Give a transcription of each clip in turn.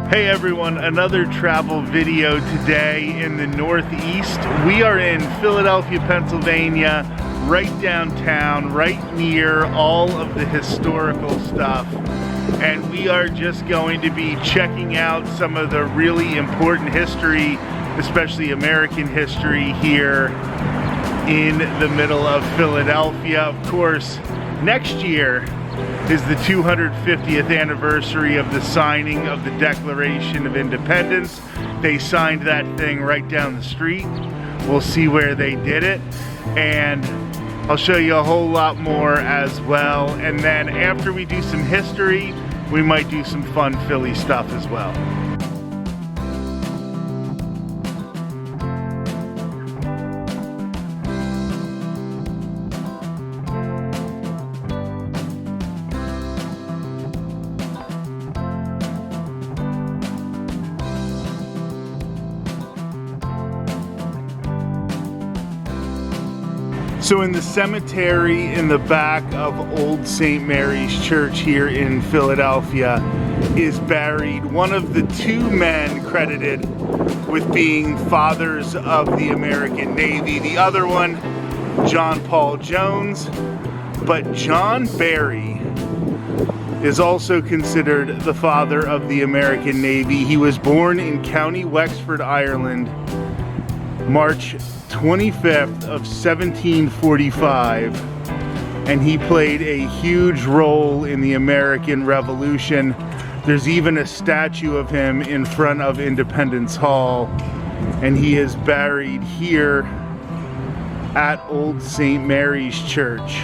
Hey everyone, another travel video today in the Northeast. We are in Philadelphia, Pennsylvania, right downtown, right near all of the historical stuff. And we are just going to be checking out some of the really important history, especially American history here in the middle of Philadelphia. Of course, next year is the 250th anniversary of the signing of the Declaration of Independence. They signed that thing right down the street. We'll see where they did it, and I'll show you a whole lot more as well. And then after we do some history, we might do some fun Philly stuff as well. So in the cemetery in the back of Old St. Mary's Church here in Philadelphia is buried one of the two men credited with being fathers of the American Navy. The other one, John Paul Jones, but John Barry is also considered the father of the American Navy. He was born in County Wexford, Ireland, March 25th of 1745, and he played a huge role in the American Revolution. There's even a statue of him in front of Independence Hall, and he is buried here at Old St. Mary's Church.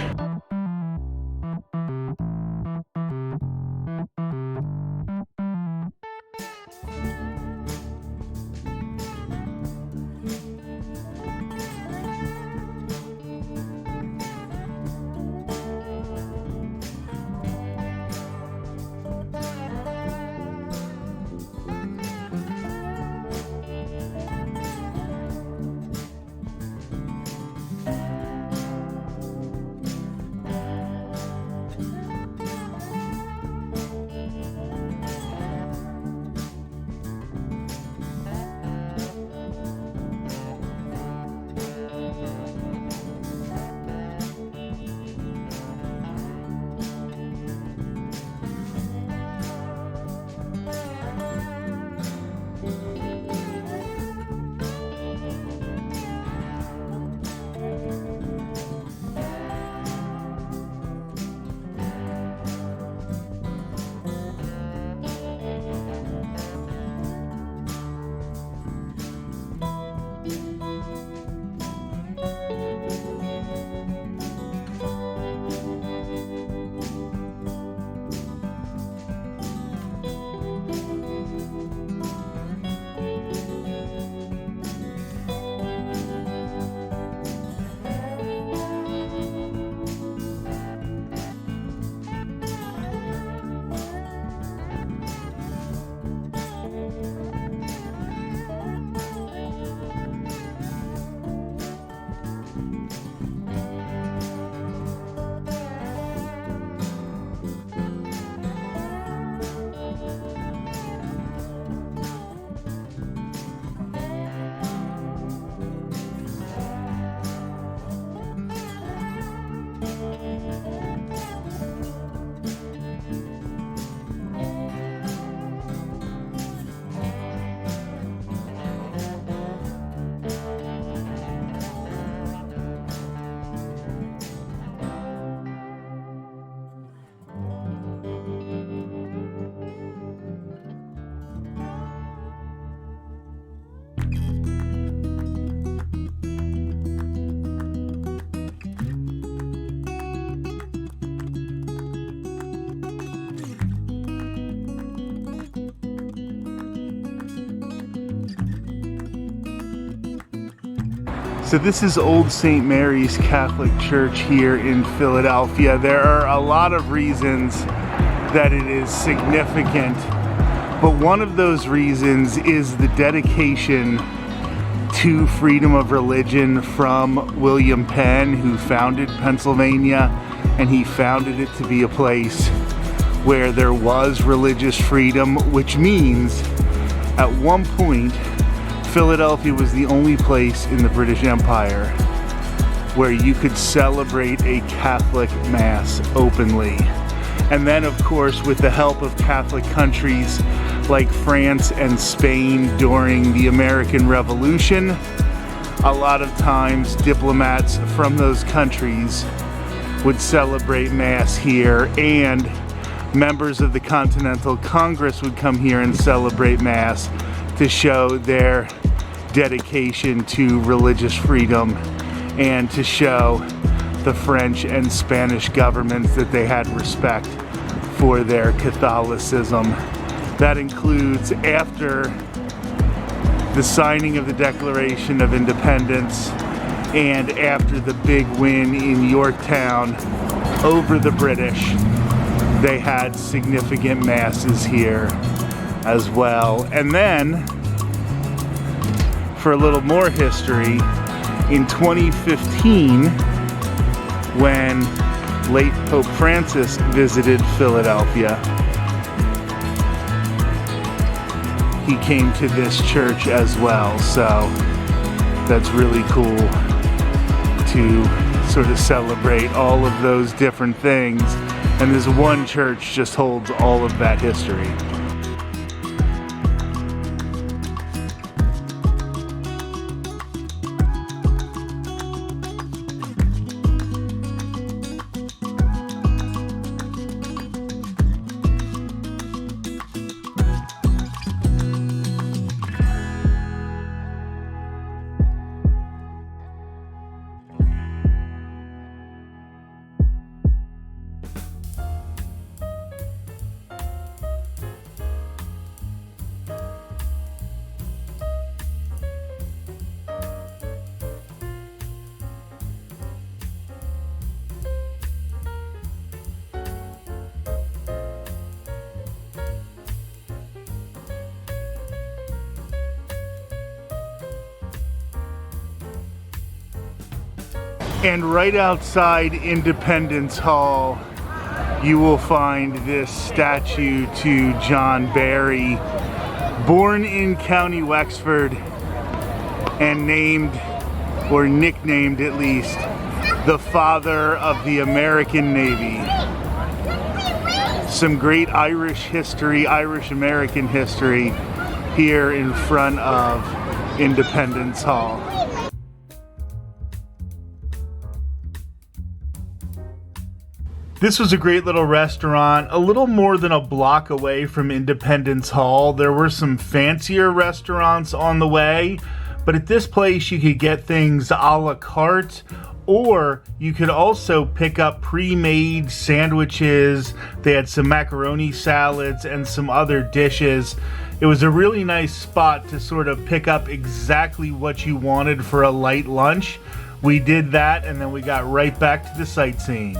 So this is Old St. Mary's Catholic Church here in Philadelphia. There are a lot of reasons that it is significant, but one of those reasons is the dedication to freedom of religion from William Penn, who founded Pennsylvania, and he founded it to be a place where there was religious freedom, which means at one point Philadelphia was the only place in the British Empire where you could celebrate a Catholic Mass openly. And then, of course, with the help of Catholic countries like France and Spain during the American Revolution, a lot of times diplomats from those countries would celebrate Mass here, and members of the Continental Congress would come here and celebrate Mass to show their dedication to religious freedom and to show the French and Spanish governments that they had respect for their Catholicism. That includes after the signing of the Declaration of Independence and after the big win in Yorktown over the British, they had significant masses here as well. And then, for a little more history, in 2015, when late Pope Francis visited Philadelphia, he came to this church as well. So that's really cool to sort of celebrate all of those different things. And this one church just holds all of that history. And right outside Independence Hall, you will find this statue to John Barry, born in County Wexford and named, or nicknamed at least, the father of the American Navy. Some great Irish history, Irish-American history here in front of Independence Hall. This was a great little restaurant, a little more than a block away from Independence Hall. There were some fancier restaurants on the way, but at this place you could get things a la carte, or you could also pick up pre-made sandwiches. They had some macaroni salads and some other dishes. It was a really nice spot to sort of pick up exactly what you wanted for a light lunch. We did that, and then we got right back to the sightseeing.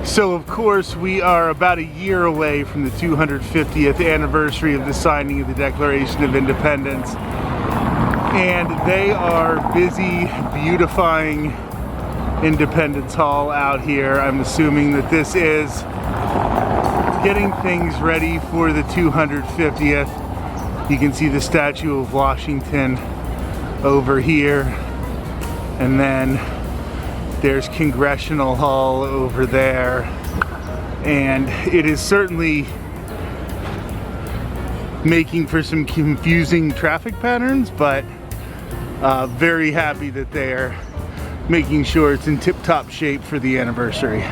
So of course we are about a year away from the 250th anniversary of the signing of the Declaration of Independence, and they are busy beautifying Independence Hall out here. I'm assuming that this is getting things ready for the 250th. You can see the statue of Washington over here, and then there's Congressional Hall over there, and it is certainly making for some confusing traffic patterns, but very happy that they're making sure it's in tip-top shape for the anniversary.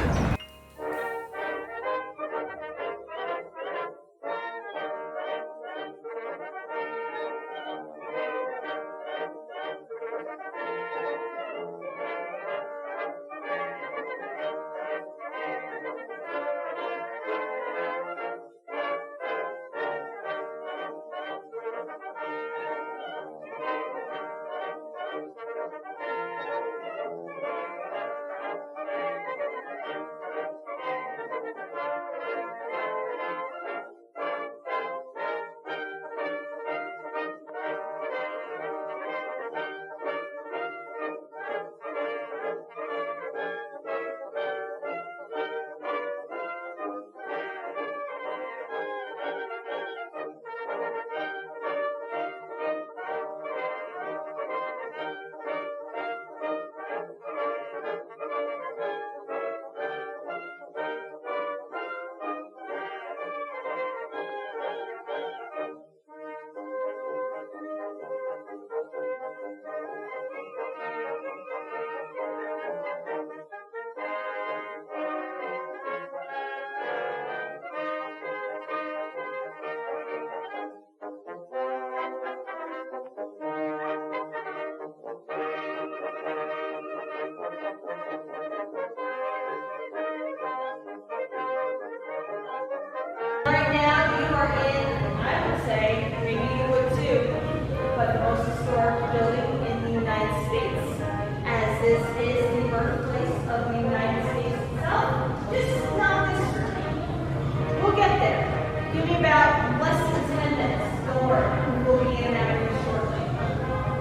about less attendance galore who will be in and out here shortly.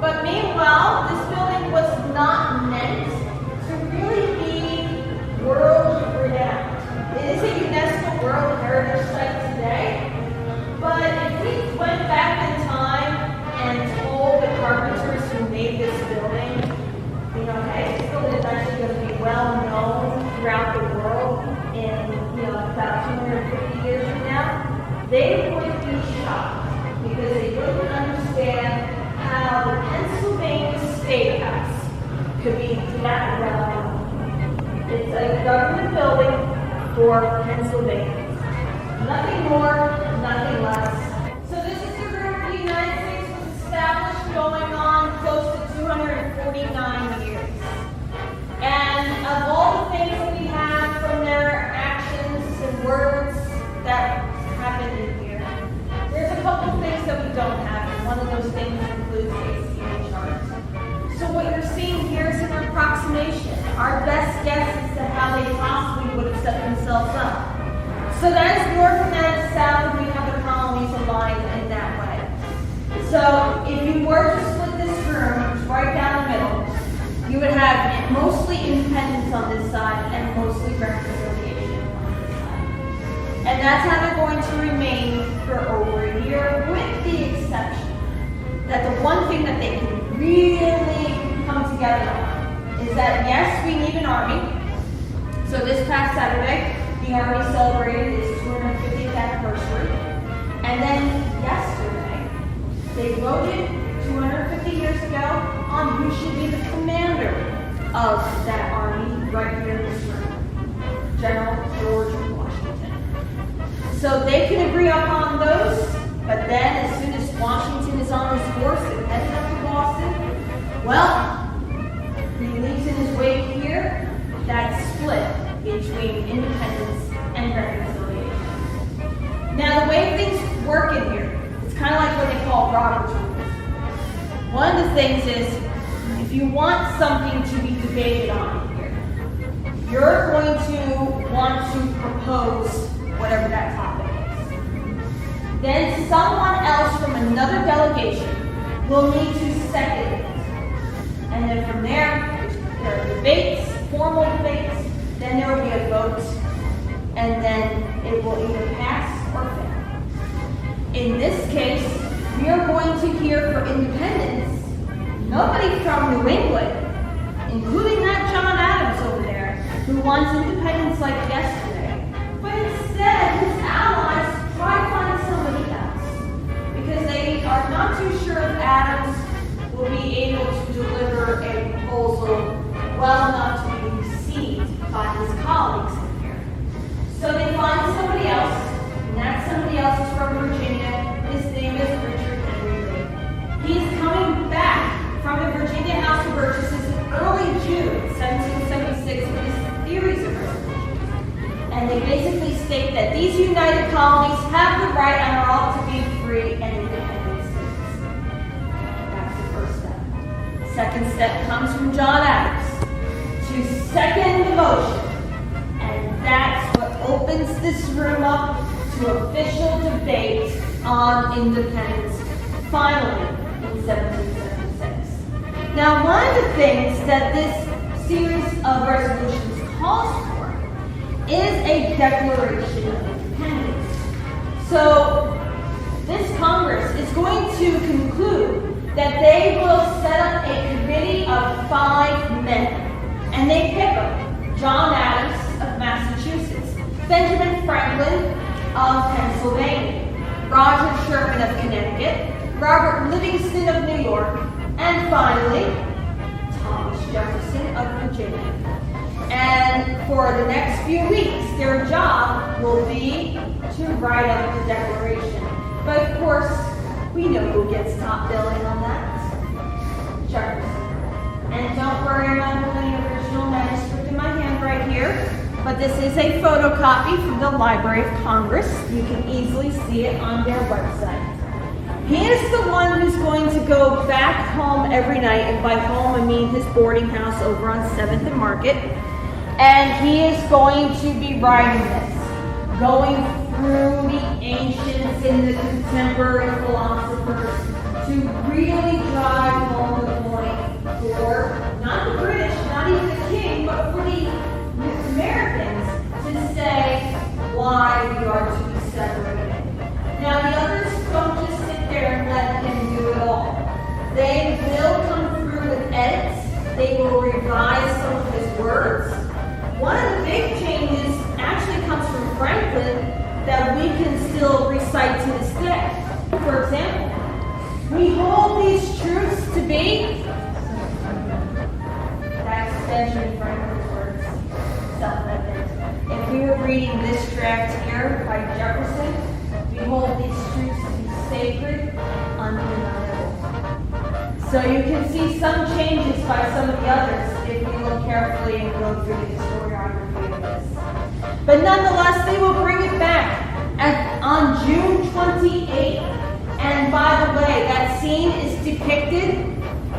But meanwhile, this building was not meant to really be world renowned. It is a UNESCO World Heritage Site today, but if we went back in time and told the carpenters who made this building, hey, this building is actually going to be well known throughout the world in, about 250 years from now, they would be shocked because they wouldn't understand how the Pennsylvania State House could be that well known. It's a government building for Pennsylvania. Nothing more, nothing less. So this is the room the United States was established going on close to 249 years. And of all the things that we have from their actions and words that happened in here, there's a couple things that we don't have, and one of those things includes ACA chart. So what you're seeing here is an approximation. Our best guess as to how they possibly would have set themselves up. So that is north and that is south, and we have the colonies aligned in that way. So if you were to split this room right down the middle, you would have mostly independence on this side and mostly reconciliation on this side. And that's how they're going to remain for over a year, with the exception that the one thing that they can really come together on is that, yes, we need an army. So this past Saturday, the Army celebrated its 250th anniversary. And then yesterday, they voted 250 years ago on who should be the commander of that army right here in this room, General George Washington. So they can agree upon those, but then as soon as Washington is on his horse and heading up to Boston, well, he leaves in his wake here that split between independence and reconciliation. Now, the way things work in here, it's kind of like what they call Robert's rules. One of the things is, if you want something to be debated on here, you're going to want to propose whatever that topic is. Then someone else from another delegation will need to second it. And then from there are debates, formal debates, then there will be a vote, and then it will either pass or fail. In this case, we are going to hear for independence nobody from New England, including that John Adams over there, who wants independence like yesterday, but instead his allies try to find somebody else, because they are not too sure if Adams will be able to deliver a proposal well enough to be received by his colleagues in here. So they find somebody else, and that somebody else is from Virginia. His name is Richard Henry Lee. He's coming back from the Virginia House of Burgesses in early June 1776 with his theories of resolution. And they basically state that these united colonies have the right and are all to be free and independent states. That's the first step. The second step comes from John Adams to second the motion. And that's what opens this room up to official debate on independence, finally, in 1776. Now, one of the things that this series of resolutions calls for is a declaration of independence. So, this Congress is going to conclude that they will set up a committee of 5 men. And they pick them: John Adams of Massachusetts, Benjamin Franklin of Pennsylvania, Roger Sherman of Connecticut, Robert Livingston of New York, and finally, Thomas Jefferson of Virginia. And for the next few weeks, their job will be to write up the Declaration. But of course, we know who gets top billing on that: Jefferson. And don't worry, I'm not holding the original manuscript in my hand right here, but this is a photocopy from the Library of Congress. You can easily see it on their website. He is the one who's going to go back home every night, and by home I mean his boarding house over on 7th and Market, and he is going to be writing this, going through the ancients and the contemporary philosophers to really drive home the point for not the British, not even the king, but for the Americans to say why we are to be separated. Now the others don't just sit there and let him do it all. They will come through with edits. They will revise some of his words. One of the big changes actually comes from Franklin that we can still recite to this day. For example, we hold these truths to be, that's Benjamin Franklin's words, self-evident. If we were reading this draft here by Jefferson, we hold these truths to be sacred, undeniable. So you can see some changes by some of the others if you look carefully and go through the historiography of this. But nonetheless, they will bring it back on June 28th. And by the way, that scene is depicted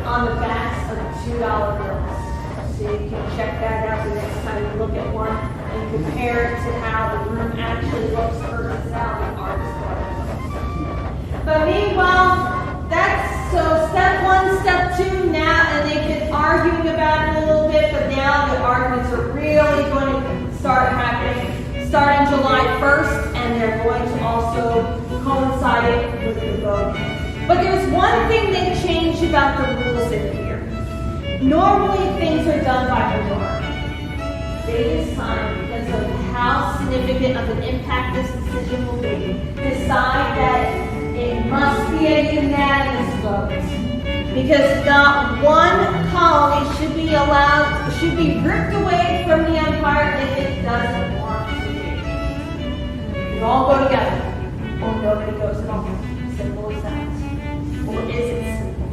on the backs of $2 bills. So you can check that out the next time you look at one and compare it to how the room actually looks versus how the artist was. But meanwhile, that's so step one, step two now, and they've been arguing about it a little bit, but now the arguments are really going to start happening starting July 1st, and they're going to also coincide it with the vote. But there's one thing they changed about the rules in here. Normally things are done by majority. They decide, because of how significant of an impact this decision will be, decide that it must be a unanimous vote. Because not one colony should be ripped away from the empire if it doesn't want to be. We all go together, or nobody goes at all. Simple as that. Or is it simple?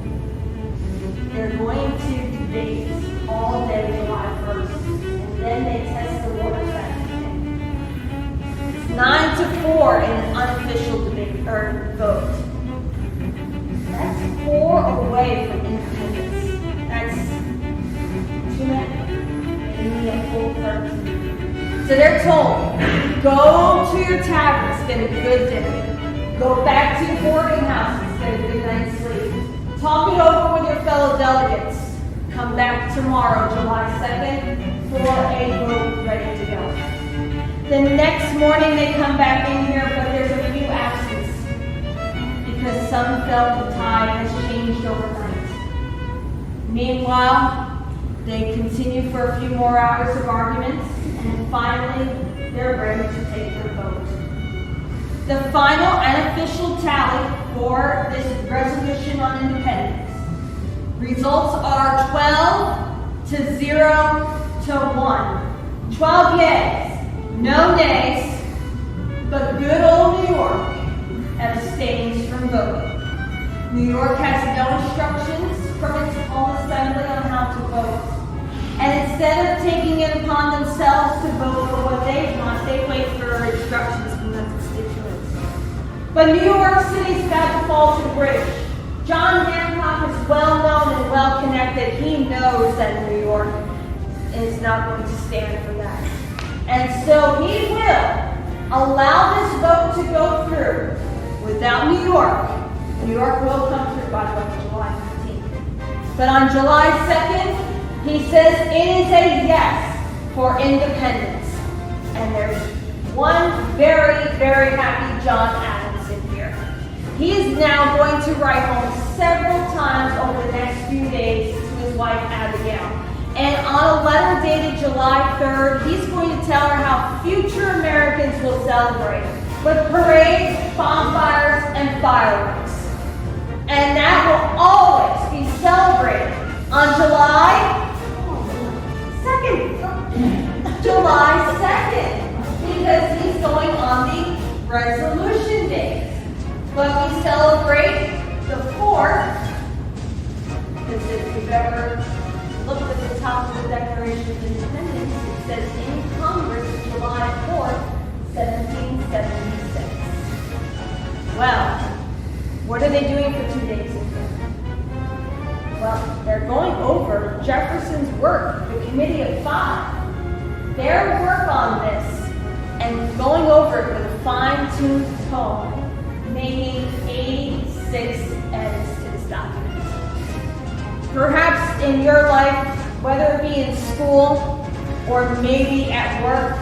They're going to debate all day July 1st, and then they test the waters that day. It's 9-4 in an unofficial debate or vote. That's 4 away from independence. That's too many. They need a full 13. So they're told, go to your taverns, get a good dinner. Go back to your boarding houses, get a good night's sleep. Talk it over with your fellow delegates. Come back tomorrow, July 2nd, for a vote ready to go. The next morning they come back in here, but there's a few absences because some felt the tide has changed overnight. Meanwhile, they continue for a few more hours of arguments, and finally, they're ready to take their vote. The final and official tally for this resolution on independence. Results are 12-0-1. 12 yeas, no nays, but good old New York abstains from voting. New York has no instructions from its home assembly on how to vote. And instead of taking it upon themselves to vote for what they want, they wait for instructions from the constituents. But New York City's about to fall to the British. John Hancock is well known and well connected. He knows that New York is not going to stand for that. And so he will allow this vote to go through without New York. New York will come through by July 15th. But on July 2nd, he says it is a yes for independence. And there's one very, very happy John Adams in here. He is now going to write home several times over the next few days to his wife Abigail. And on a letter dated July 3rd, he's going to tell her how future Americans will celebrate with parades, bonfires, and fireworks. And that will always be celebrated on July 2nd. July 2nd, because he's going on the resolution date. But we celebrate the 4th, because if you've ever looked at the top of the Declaration of Independence, it says in Congress, July 4th, 1776. Well, what are they doing for 2 days in here? Well, they're going over Jefferson's work, the Committee of Five. Their work on this and going over it with a fine-tuned comb, making 86 edits to this document. Perhaps in your life, whether it be in school or maybe at work,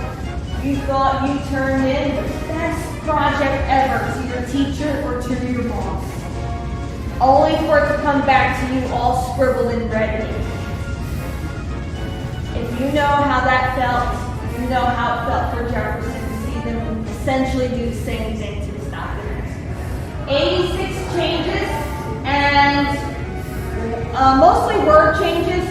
you thought you turned in the best project ever to your teacher or to your boss, only for it to come back to you all scribbled in red ink. If you know how that felt, you know how it felt for Jefferson to see them essentially do the same thing to this document. 86 changes, and mostly word changes.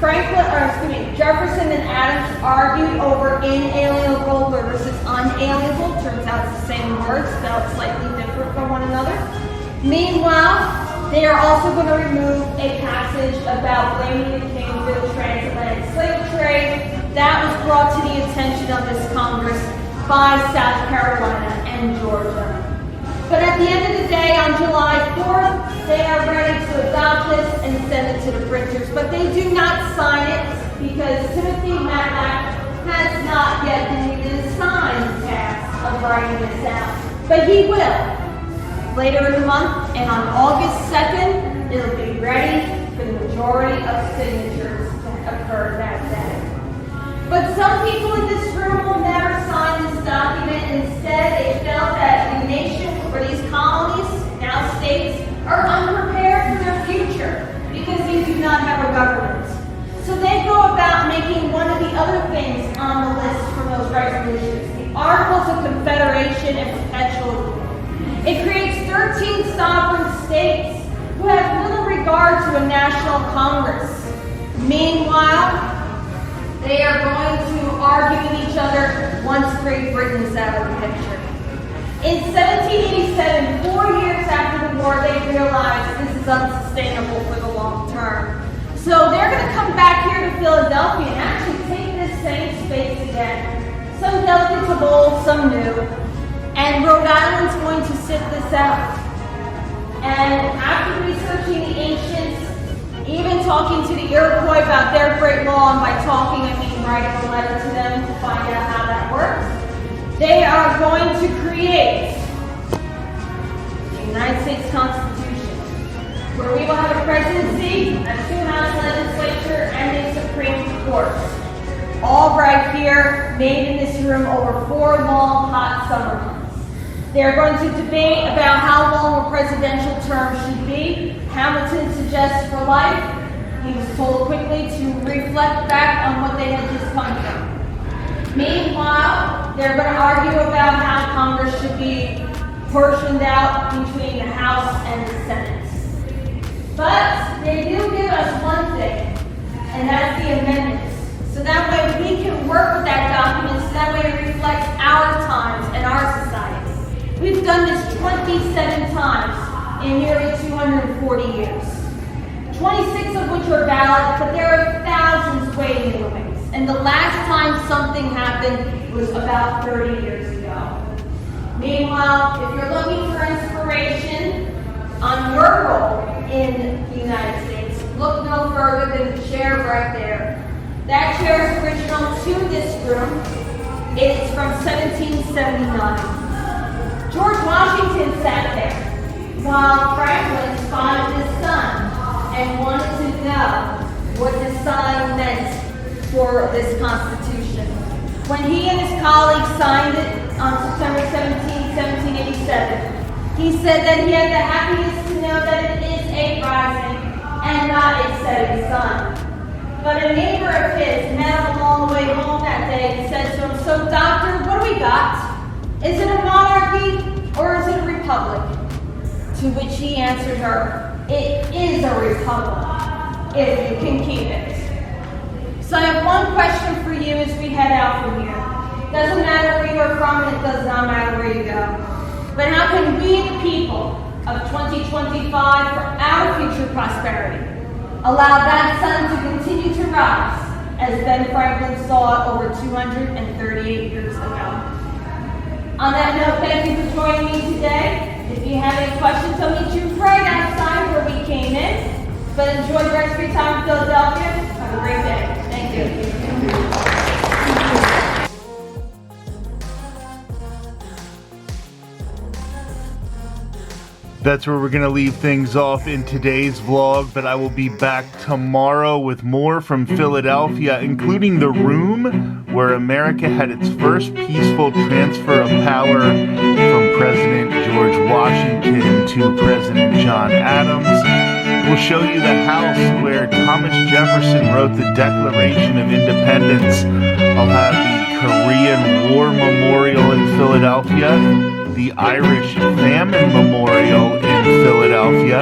Jefferson and Adams argued over inalienable versus unalienable. Turns out it's the same word, spelled slightly different from one another. Meanwhile, they are also going to remove a passage about blaming the king for the transatlantic slave trade. That was brought to the attention of this Congress by South Carolina and Georgia. But at the end of the day, on July 4th, they are ready to adopt this and send it to the printers. But they do not sign it because Timothy Matlack has not yet been given the sign task of writing this out. But he will later in the month, and on August 2nd, it'll be ready for the majority of signatures that occur that day. But some people in this room will never sign this document. Instead, they felt that the nation, or these colonies, now states, are unprepared for their future because they do not have a government. So they go about making one of the other things on the list from those resolutions, the Articles of Confederation and Perpetual Union. It creates 13 sovereign states who have little regard to a national Congress. Meanwhile, they are going to argue with each other once Great Britain is out of the picture. In 1787, 4 years after the war, they realized this is unsustainable for the long term. So they're going to come back here to Philadelphia and actually take this same space again. Some delegates of old, some new. And Rhode Island's going to sit this out. And after researching the ancients, even talking to the Iroquois about their great law, and by talking I mean writing a letter to them to find out how that works, they are going to create the United States Constitution, where we will have a presidency, a two-house legislature, and a Supreme Court. All right here, made in this room over 4 long, hot summer months. They're going to debate about how long a presidential term should be. Hamilton suggests for life. He was told quickly to reflect back on what they had just come from. Meanwhile, they're going to argue about how Congress should be portioned out between the House and the Senate. But they do give us one thing, and that's the amendments. So that way we can work with that document, so that way it reflects our times and our society. We've done this 27 times in nearly 240 years. 26 of which are valid, but there are thousands waiting in the wings. And the last time something happened was about 30 years ago. Meanwhile, if you're looking for inspiration on your role in the United States, look no further than the chair right there. That chair is original to this room. It is from 1779. George Washington sat there while Franklin spotted his son and wanted to know what the sign meant for this Constitution. When he and his colleagues signed it on September 17, 1787, he said that he had the happiness to know that it is a rising and not a setting sun. But a neighbor of his met him along the way home that day and said to him, "So, doctor, what do we got? Is it a monarchy or is it a republic?" To which he answered her, "It is a republic, if you can keep it." So I have one question for you as we head out from here. Doesn't matter where you're from, and it does not matter where you go. But how can we, the people of 2025, for our future prosperity, allow that sun to continue to rise as Ben Franklin saw it over 238 years ago? On that note, thank you for joining me today. If you have any questions, I'll meet you right outside where we came in. But enjoy the rest of your time in Philadelphia. Have a great day. Thank you. That's where we're going to leave things off in today's vlog, but I will be back tomorrow with more from Philadelphia, including the room where America had its first peaceful transfer of power from President George Washington to President John Adams. We'll show you the house where Thomas Jefferson wrote the Declaration of Independence. I'll have the Korean War Memorial in Philadelphia, the Irish Famine Memorial in Philadelphia,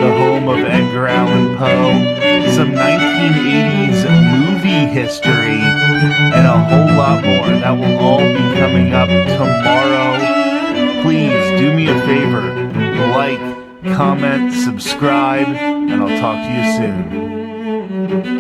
the home of Edgar Allan Poe, some 1980s movie history, and a whole lot more. That will all be coming up tomorrow. Please do me a favor, like, comment, subscribe, and I'll talk to you soon.